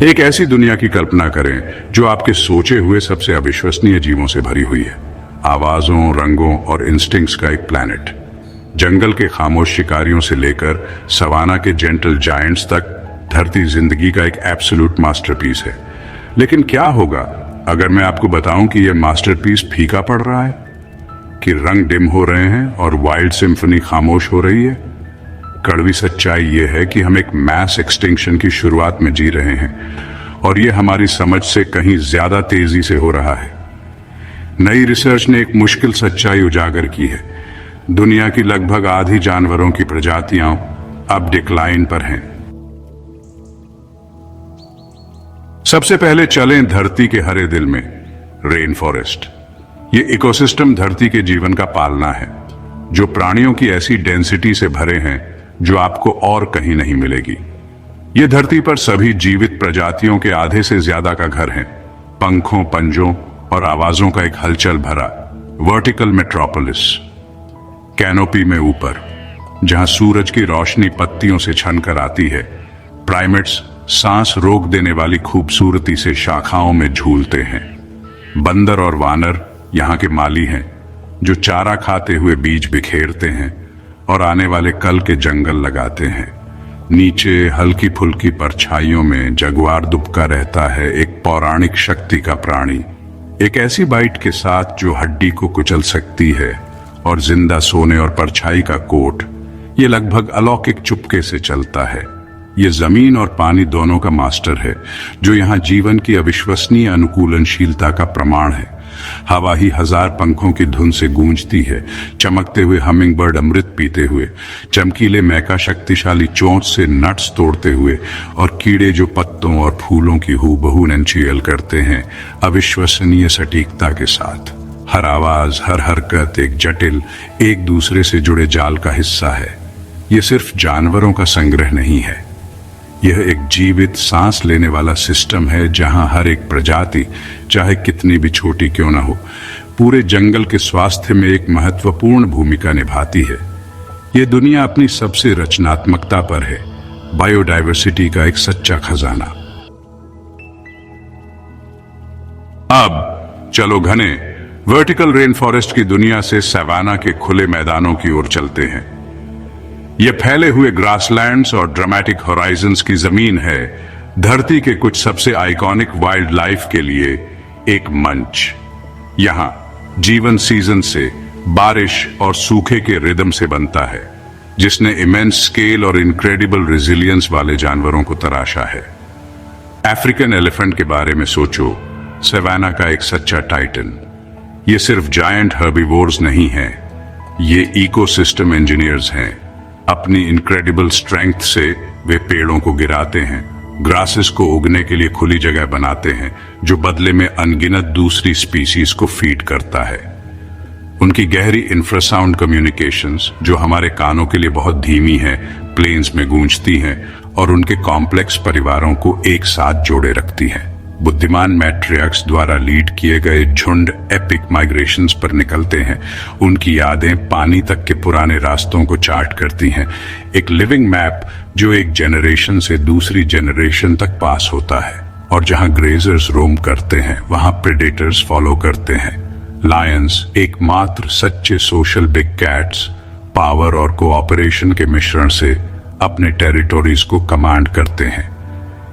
एक ऐसी दुनिया की कल्पना करें जो आपके सोचे हुए सबसे अविश्वसनीय जीवों से भरी हुई है। आवाजों, रंगों और इंस्टिंक्ट्स का एक प्लैनेट। जंगल के खामोश शिकारियों से लेकर सवाना के जेंटल जायंट्स तक धरती जिंदगी का एक एब्सोल्यूट मास्टरपीस है। लेकिन क्या होगा अगर मैं आपको बताऊं कि यह मास्टरपीस फीका पड़ रहा है, कि रंग डिम हो रहे हैं और वाइल्ड सिम्फनी खामोश हो रही है। कड़वी सच्चाई यह है कि हम एक मैस एक्सटिंक्शन की शुरुआत में जी रहे हैं और यह हमारी समझ से कहीं ज्यादा तेजी से हो रहा है। नई रिसर्च ने एक मुश्किल सच्चाई उजागर की है। दुनिया की लगभग आधी जानवरों की प्रजातियां अब डिक्लाइन पर हैं। सबसे पहले चलें धरती के हरे दिल में, रेन फॉरेस्ट। ये इकोसिस्टम धरती के जीवन का पालना है, जो प्राणियों की ऐसी डेंसिटी से भरे हैं जो आपको और कहीं नहीं मिलेगी। ये धरती पर सभी जीवित प्रजातियों के आधे से ज्यादा का घर है। पंखों, पंजों और आवाजों का एक हलचल भरा वर्टिकल मेट्रोपोलिस। कैनोपी में ऊपर, जहां सूरज की रोशनी पत्तियों से छनकर आती है, प्राइमेट्स सांस रोक देने वाली खूबसूरती से शाखाओं में झूलते हैं। बंदर और वानर यहाँ के माली हैं, जो चारा खाते हुए बीज बिखेरते हैं और आने वाले कल के जंगल लगाते हैं। नीचे हल्की फुल्की परछाइयों में जगुआर दुबका रहता है, एक पौराणिक शक्ति का प्राणी, एक ऐसी बाइट के साथ जो हड्डी को कुचल सकती है, और जिंदा सोने और परछाई का कोट, ये लगभग अलौकिक चुपके से चलता है। ये जमीन और पानी दोनों का मास्टर है, जो यहाँ जीवन की अविश्वसनीय अनुकूलनशीलता का प्रमाण है। हवा ही हजार पंखों की धुन से गूंजती है, चमकते हुए हमिंग बर्ड अमृत पीते हुए, चमकीले मैका शक्तिशाली चोंच से नट्स तोड़ते हुए, और कीड़े जो पत्तों और फूलों की हूबहू नंचीयल करते हैं अविश्वसनीय सटीकता के साथ। हर आवाज, हर हरकत एक जटिल, एक दूसरे से जुड़े जाल का हिस्सा है। यह सिर्फ जानवरों का संग्रह नहीं है, यह एक जीवित सांस लेने वाला सिस्टम है, जहां हर एक प्रजाति, चाहे कितनी भी छोटी क्यों ना हो, पूरे जंगल के स्वास्थ्य में एक महत्वपूर्ण भूमिका निभाती है। यह दुनिया अपनी सबसे रचनात्मकता पर है, बायोडायवर्सिटी का एक सच्चा खजाना। अब चलो घने वर्टिकल रेन फॉरेस्ट की दुनिया से सवाना के खुले मैदानों की ओर चलते हैं। ये फैले हुए ग्रासलैंड्स और ड्रामेटिक होराइजन्स की जमीन है, धरती के कुछ सबसे आइकॉनिक वाइल्ड लाइफ के लिए एक मंच। यहां जीवन सीजन से, बारिश और सूखे के रिदम से बनता है, जिसने इमेंस स्केल और इनक्रेडिबल रेजिलियंस वाले जानवरों को तराशा है। अफ्रीकन एलिफेंट के बारे में सोचो, सवाना का एक सच्चा टाइटन। ये सिर्फ जायंट हर्बिवोर्स नहीं हैं, ये इकोसिस्टम इंजीनियर्स हैं। अपनी इनक्रेडिबल स्ट्रेंथ से वे पेड़ों को गिराते हैं, ग्रासेस को उगने के लिए खुली जगह बनाते हैं, जो बदले में अनगिनत दूसरी स्पीसीज को फीड करता है। उनकी गहरी इंफ्रासाउंड कम्युनिकेशंस, जो हमारे कानों के लिए बहुत धीमी है, प्लेन्स में गूंजती हैं और उनके कॉम्प्लेक्स परिवारों को एक साथ जोड़े रखती हैं। बुद्धिमान मैट्रियार्क्स द्वारा लीड किए गए झुंड एपिक माइग्रेशंस पर निकलते हैं। उनकी यादें पानी तक के पुराने रास्तों को चार्ट करती हैं, एक लिविंग मैप जो एक जनरेशन से दूसरी जनरेशन तक पास होता है। और जहां ग्रेजर्स रोम करते हैं, वहां प्रेडेटर्स फॉलो करते हैं। लायंस, एकमात्र सच्चे सोशल बिग कैट्स, पावर और कोऑपरेशन के मिश्रण से अपने टेरिटोरीज को कमांड करते हैं।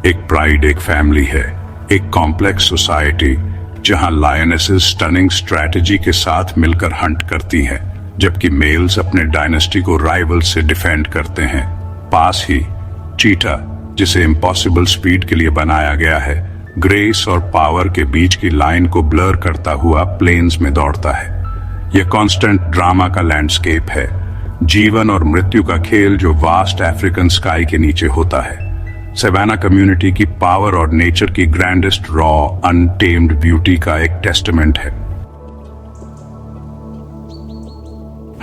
एक प्राइड, एक फैमिली है, एक कॉम्प्लेक्स सोसाइटी जहां लायनेसेस स्टनिंग स्ट्रैटेजी के साथ मिलकर हंट करती हैं, जबकि मेल्स अपने डायनेस्टी को राइवल से डिफेंड करते हैं। पास ही चीटा, जिसे इम्पॉसिबल स्पीड के लिए बनाया गया है, ग्रेस और पावर के बीच की लाइन को ब्लर करता हुआ प्लेन्स में दौड़ता है। यह कांस्टेंट ड्रामा का लैंडस्केप है, जीवन और मृत्यु का खेल जो वास्ट अफ्रीकन स्काई के नीचे होता है। सवाना कम्युनिटी की पावर और नेचर की ग्रैंडेस्ट रॉ अनटेम्ड ब्यूटी का एक टेस्टमेंट है।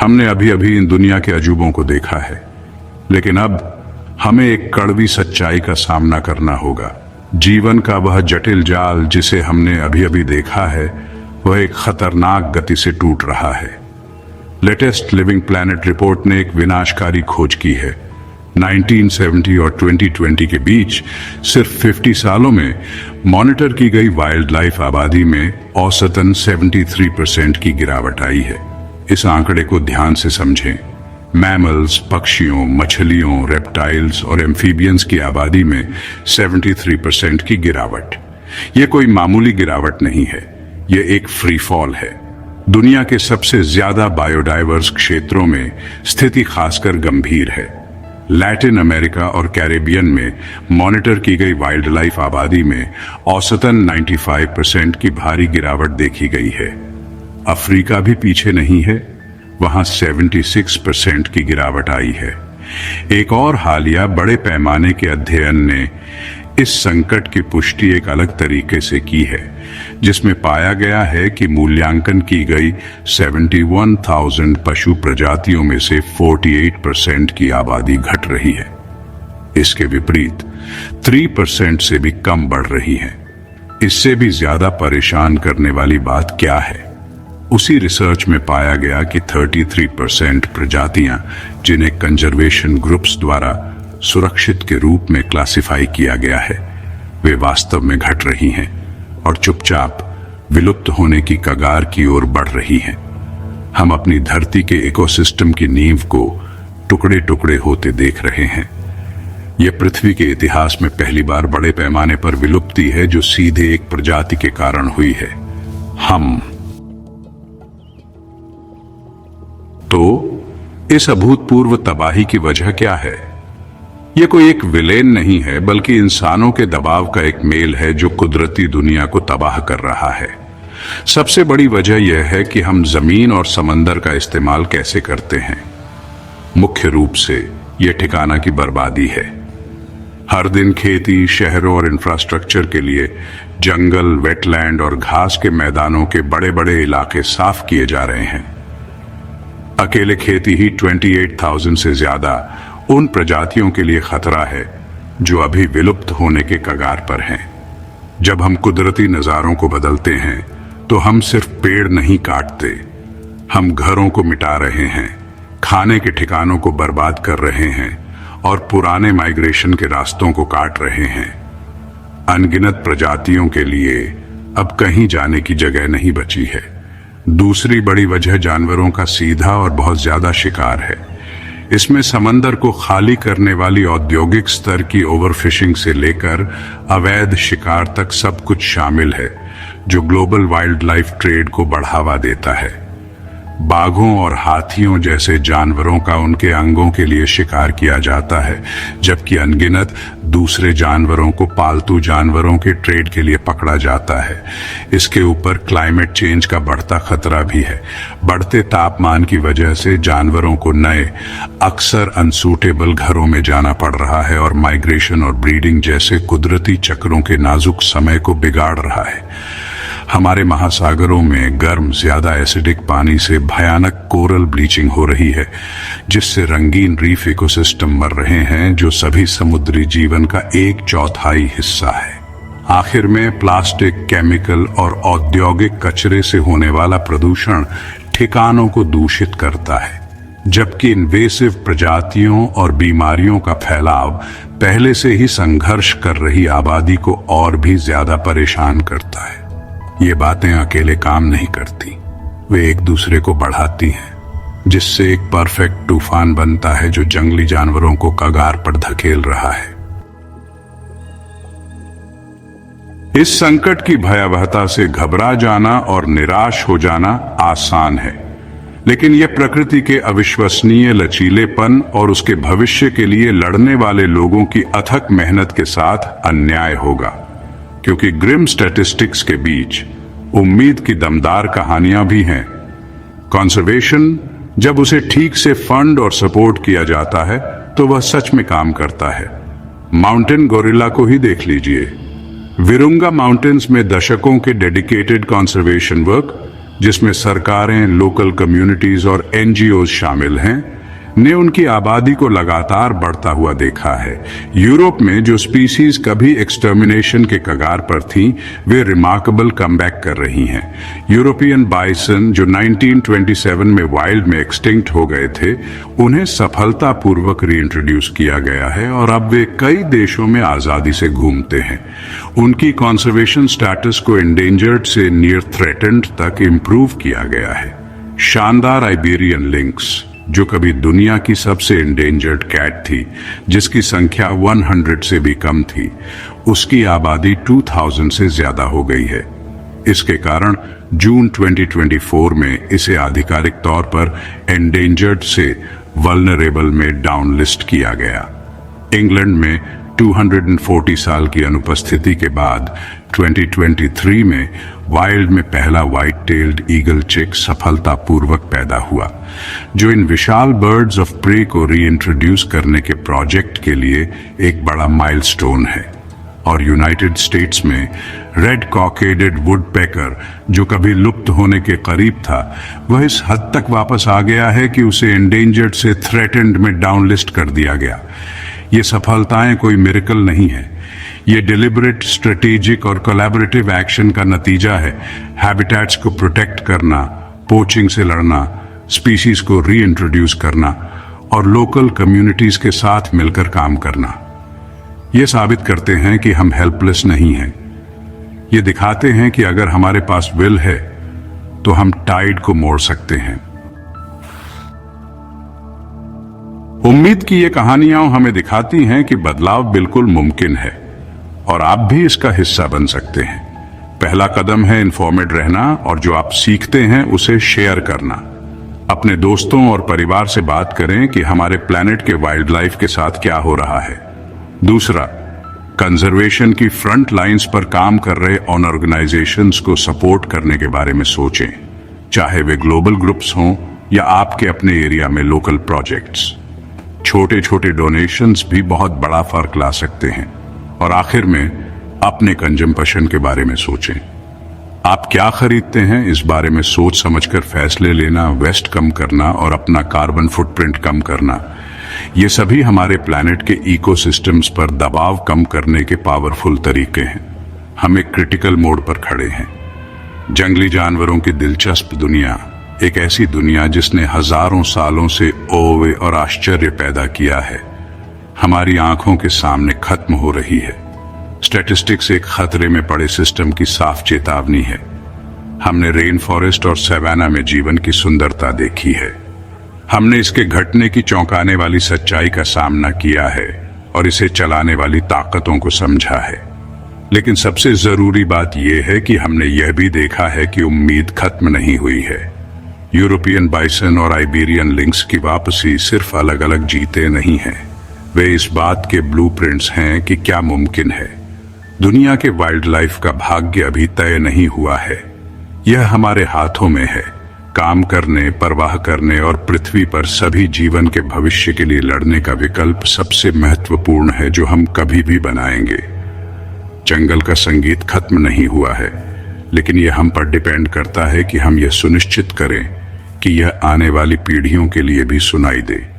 हमने अभी अभी इन दुनिया के अजूबों को देखा है, लेकिन अब हमें एक कड़वी सच्चाई का सामना करना होगा। जीवन का वह जटिल जाल जिसे हमने अभी अभी देखा है, वह एक खतरनाक गति से टूट रहा है। लेटेस्ट लिविंग प्लैनेट रिपोर्ट ने एक विनाशकारी खोज की है, 1970 और 2020 के बीच सिर्फ 50 सालों में मॉनिटर की गई वाइल्ड लाइफ आबादी में औसतन 73% की गिरावट आई है। इस आंकड़े को ध्यान से समझें। मैमल्स, पक्षियों, मछलियों, रेप्टाइल्स और एम्फीबियंस की आबादी में 73% की गिरावट। यह कोई मामूली गिरावट नहीं है, यह एक फ्री फॉल है। दुनिया के सबसे ज्यादा बायोडाइवर्स क्षेत्रों में स्थिति खासकर गंभीर है। लैटिन अमेरिका और कैरेबियन में मॉनिटर की गई वाइल्ड लाइफ आबादी में औसतन 95% की भारी गिरावट देखी गई है। अफ्रीका भी पीछे नहीं है, वहां 76% की गिरावट आई है। एक और हालिया बड़े पैमाने के अध्ययन ने इस संकट की पुष्टि एक अलग तरीके से की है, जिसमें पाया गया है कि मूल्यांकन की गई 71,000 पशु प्रजातियों में से 48% की आबादी घट रही है। इसके विपरीत 3% से भी कम बढ़ रही है। इससे भी ज्यादा परेशान करने वाली बात क्या है? उसी रिसर्च में पाया गया कि 33% प्रजातियां जिन्हें कंजर्वेशन ग्रुप्स द्वारा सुरक्षित के रूप में क्लासिफाई किया गया है, वे वास्तव में घट रही हैं और चुपचाप विलुप्त होने की कगार की ओर बढ़ रही हैं। हम अपनी धरती के इकोसिस्टम की नींव को टुकड़े टुकड़े होते देख रहे हैं। यह पृथ्वी के इतिहास में पहली बार बड़े पैमाने पर विलुप्ति है जो सीधे एक प्रजाति के कारण हुई है, हम। तो इस अभूतपूर्व तबाही की वजह क्या है? यह कोई एक विलेन नहीं है, बल्कि इंसानों के दबाव का एक मेल है जो कुदरती दुनिया को तबाह कर रहा है। सबसे बड़ी वजह यह है कि हम जमीन और समंदर का इस्तेमाल कैसे करते हैं। मुख्य रूप से यह ठिकाना की बर्बादी है। हर दिन खेती, शहरों और इंफ्रास्ट्रक्चर के लिए जंगल, वेटलैंड और घास के मैदानों के बड़े बड़े इलाके साफ किए जा रहे हैं। अकेले खेती ही 28,000 से ज्यादा उन प्रजातियों के लिए खतरा है जो अभी विलुप्त होने के कगार पर हैं। जब हम कुदरती नजारों को बदलते हैं तो हम सिर्फ पेड़ नहीं काटते, हम घरों को मिटा रहे हैं, खाने के ठिकानों को बर्बाद कर रहे हैं और पुराने माइग्रेशन के रास्तों को काट रहे हैं। अनगिनत प्रजातियों के लिए अब कहीं जाने की जगह नहीं बची है। दूसरी बड़ी वजह जानवरों का सीधा और बहुत ज्यादा शिकार है। इसमें समंदर को खाली करने वाली औद्योगिक स्तर की ओवरफिशिंग से लेकर अवैध शिकार तक सब कुछ शामिल है, जो ग्लोबल वाइल्ड लाइफ ट्रेड को बढ़ावा देता है। बाघों और हाथियों जैसे जानवरों का उनके अंगों के लिए शिकार किया जाता है, जबकि अनगिनत दूसरे जानवरों को पालतू जानवरों के ट्रेड के लिए पकड़ा जाता है। इसके ऊपर क्लाइमेट चेंज का बढ़ता खतरा भी है। बढ़ते तापमान की वजह से जानवरों को नए, अक्सर अनसूटेबल घरों में जाना पड़ रहा है और माइग्रेशन और ब्रीडिंग जैसे कुदरती चक्रों के नाजुक समय को बिगाड़ रहा है। हमारे महासागरों में गर्म, ज्यादा एसिडिक पानी से भयानक कोरल ब्लीचिंग हो रही है, जिससे रंगीन रीफ इकोसिस्टम मर रहे हैं, जो सभी समुद्री जीवन का 1/4 हिस्सा है। आखिर में प्लास्टिक, केमिकल और औद्योगिक कचरे से होने वाला प्रदूषण ठिकानों को दूषित करता है, जबकि इन्वेसिव प्रजातियों और बीमारियों का फैलाव पहले से ही संघर्ष कर रही आबादी को और भी ज्यादा परेशान करता है। ये बातें अकेले काम नहीं करती, वे एक दूसरे को बढ़ाती हैं, जिससे एक परफेक्ट तूफान बनता है जो जंगली जानवरों को कगार पर धकेल रहा है। इस संकट की भयावहता से घबरा जाना और निराश हो जाना आसान है, लेकिन यह प्रकृति के अविश्वसनीय लचीलेपन और उसके भविष्य के लिए लड़ने वाले लोगों की अथक मेहनत के साथ अन्याय होगा, क्योंकि ग्रिम स्टैटिस्टिक्स के बीच उम्मीद की दमदार कहानियां भी हैं। कंजर्वेशन जब उसे ठीक से फंड और सपोर्ट किया जाता है तो वह सच में काम करता है। माउंटेन गोरिल्ला को ही देख लीजिए। विरुंगा माउंटेन्स में दशकों के डेडिकेटेड कंजर्वेशन वर्क, जिसमें सरकारें, लोकल कम्युनिटीज और NGOs शामिल हैं, ने उनकी आबादी को लगातार बढ़ता हुआ देखा है। यूरोप में जो स्पीसीज कभी एक्सटर्मिनेशन के कगार पर थीं, वे रिमार्केबल कमबैक कर रही हैं। यूरोपियन बाइसन जो 1927 में वाइल्ड में एक्सटिंक्ट हो गए थे, उन्हें सफलतापूर्वक रीइंट्रोड्यूस किया गया है और अब वे कई देशों में आजादी से घूमते हैं। उनकी कंजर्वेशन स्टेटस को एंडेंजर्ड से नियर थ्रेटेंड तक इंप्रूव किया गया है। शानदार आइबेरियन लिंक्स, जो कभी दुनिया की सबसे एंडेंजर्ड कैट थी, जिसकी संख्या 100 से भी कम थी, उसकी आबादी 2000 से ज्यादा हो गई है। इसके कारण जून 2024 में इसे आधिकारिक तौर पर एंडेंजर्ड से वल्नरेबल में डाउन लिस्ट किया गया। इंग्लैंड में 240 साल की अनुपस्थिति के बाद 2023 में वाइल्ड में पहला व्हाइट टेल्ड ईगल चिक सफलतापूर्वक पैदा हुआ, जो इन विशाल बर्ड्स ऑफ प्रे को रीइंट्रोड्यूस करने के प्रोजेक्ट के लिए एक बड़ा माइलस्टोन है। और यूनाइटेड स्टेट्स में रेड कॉकेडेड वुडपेकर, जो कभी लुप्त होने के करीब था, वह इस हद तक वापस आ गया है कि उसे एंडेंजर्ड से थ्रेटेंड में डाउन लिस्ट कर दिया गया। ये सफलताएं कोई मिरेकल नहीं है, ये डिलिबरेट, स्ट्रेटेजिक और कोलैबोरेटिव एक्शन का नतीजा है। हैबिटेट्स को प्रोटेक्ट करना, पोचिंग से लड़ना, स्पीशीज को रीइंट्रोड्यूस करना और लोकल कम्युनिटीज के साथ मिलकर काम करना। ये साबित करते हैं कि हम हेल्पलेस नहीं हैं। ये दिखाते हैं कि अगर हमारे पास विल है तो हम टाइड को मोड़ सकते हैं। उम्मीद की ये कहानियां हमें दिखाती हैं कि बदलाव बिल्कुल मुमकिन है और आप भी इसका हिस्सा बन सकते हैं। पहला कदम है इन्फॉर्मेड रहना और जो आप सीखते हैं उसे शेयर करना। अपने दोस्तों और परिवार से बात करें कि हमारे प्लेनेट के वाइल्ड लाइफ के साथ क्या हो रहा है। दूसरा, कंजर्वेशन की फ्रंट लाइंस पर काम कर रहे ऑर्गेनाइजेशंस को सपोर्ट करने के बारे में सोचें, चाहे वे ग्लोबल ग्रुप्स हों या आपके अपने एरिया में लोकल प्रोजेक्ट्स। छोटे छोटे डोनेशंस भी बहुत बड़ा फर्क ला सकते हैं। और आखिर में अपने कंजम्पशन के बारे में सोचें। आप क्या खरीदते हैं, इस बारे में सोच समझकर फैसले लेना, वेस्ट कम करना और अपना कार्बन फुटप्रिंट कम करना, ये सभी हमारे प्लैनेट के इकोसिस्टम्स पर दबाव कम करने के पावरफुल तरीके हैं। हम एक क्रिटिकल मोड पर खड़े हैं। जंगली जानवरों की दिलचस्प दुनिया, एक ऐसी दुनिया जिसने हजारों सालों से ओवे और आश्चर्य पैदा किया है, हमारी आंखों के सामने खत्म हो रही है। स्टैटिस्टिक्स एक खतरे में पड़े सिस्टम की साफ चेतावनी है। हमने रेन फॉरेस्ट और सैवाना में जीवन की सुंदरता देखी है। हमने इसके घटने की चौंकाने वाली सच्चाई का सामना किया है और इसे चलाने वाली ताकतों को समझा है। लेकिन सबसे जरूरी बात यह है कि हमने यह भी देखा है कि उम्मीद खत्म नहीं हुई है। यूरोपियन बाइसन और आइबेरियन लिंक्स की वापसी सिर्फ अलग अलग जीते नहीं हैं, वे इस बात के ब्लूप्रिंट्स हैं कि क्या मुमकिन है। दुनिया के वाइल्ड लाइफ का भाग्य अभी तय नहीं हुआ है, यह हमारे हाथों में है। काम करने, परवाह करने और पृथ्वी पर सभी जीवन के भविष्य के लिए लड़ने का विकल्प सबसे महत्वपूर्ण है जो हम कभी भी बनाएंगे। जंगल का संगीत खत्म नहीं हुआ है, लेकिन यह हम पर डिपेंड करता है कि हम यह सुनिश्चित करें कि यह आने वाली पीढ़ियों के लिए भी सुनाई दे।